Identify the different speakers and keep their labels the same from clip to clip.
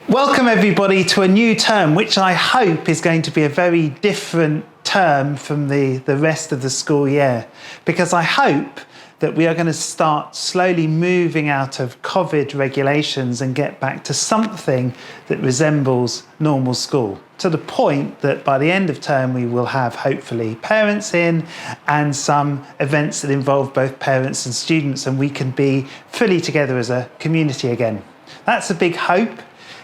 Speaker 1: Welcome everybody to a new term, which I hope is going to be a very different term from the rest of the school year, because I hope that we are going to start slowly moving out of COVID regulations and get back to something that resembles normal school, to the point that by the end of term we will have hopefully parents in and some events that involve both parents and students, and we can be fully together as a community again. That's a big hope.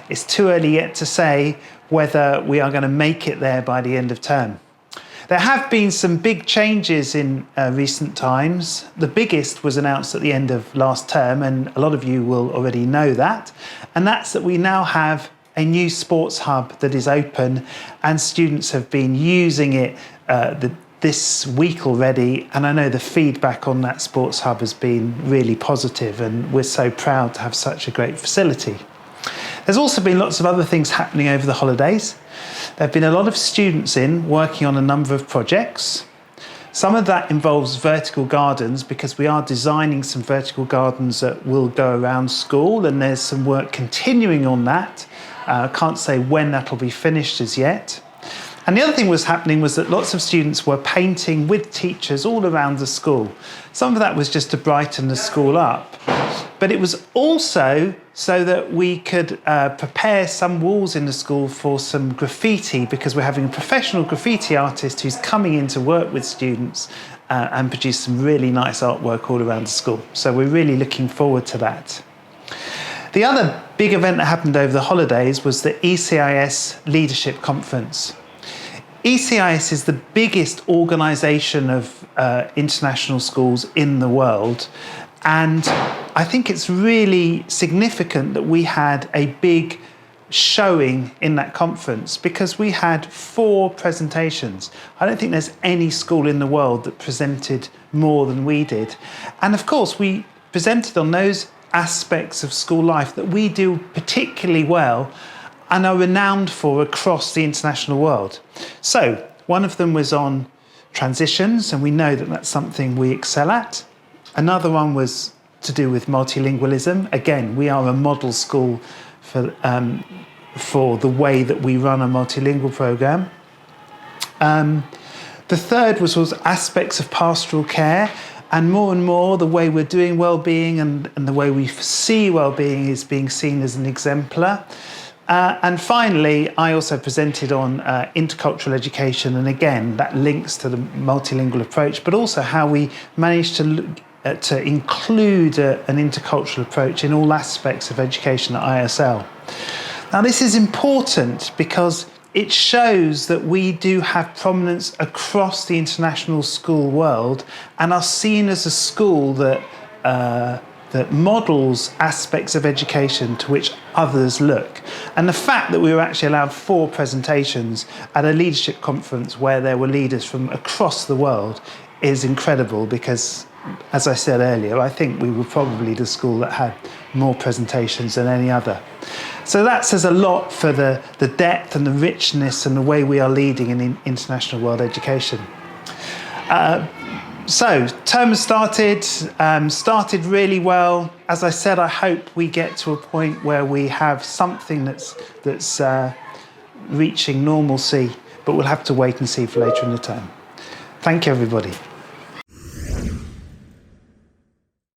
Speaker 1: It's too early yet to say whether we are going to make it there by the end of term. There have been some big changes in recent times. The biggest was announced at the end of last term, and a lot of you will already know that. And that's that we now have a new sports hub that is open, and students have been using it this week already. And I know the feedback on that sports hub has been really positive, and we're so proud to have such a great facility. There's also been lots of other things happening over the holidays. There have been a lot of students working on a number of projects. Some of that involves vertical gardens, because we are designing some vertical gardens that will go around school, and there's some work continuing on that. I can't say when that'll be finished as yet. And the other thing was happening was that lots of students were painting with teachers all around the school. Some of that was just to brighten the school up, but it was also so that we could prepare some walls in the school for some graffiti, because we're having a professional graffiti artist who's coming in to work with students and produce some really nice artwork all around the school. So we're really looking forward to that. The other big event that happened over the holidays was the Ecis Leadership Conference. Ecis is the biggest organisation of international schools in the world, and I think it's really significant that we had a big showing in that conference, because we had 4 presentations. I don't think there's any school in the world that presented more than we did. And of course, we presented on those aspects of school life that we do particularly well and are renowned for across the international world. So one of them was on transitions, and we know that that's something we excel at. Another one was to do with multilingualism. Again, we are a model school for the way that we run a multilingual program. The third was aspects of pastoral care, and more the way we're doing well-being and the way we see well-being is being seen as an exemplar. And finally, I also presented on intercultural education, and again, that links to the multilingual approach, but also how we managed to include an intercultural approach in all aspects of education at ISL. Now, this is important because it shows that we do have prominence across the international school world and are seen as a school that models aspects of education to which others look. And the fact that we were actually allowed 4 presentations at a leadership conference where there were leaders from across the world is incredible, because, as I said earlier, I think we were probably the school that had more presentations than any other. So that says a lot for the depth and the richness and the way we are leading in international world education. So term has started really well. As I said, I hope we get to a point where we have something that's reaching normalcy, but we'll have to wait and see for later in the term. Thank you, everybody.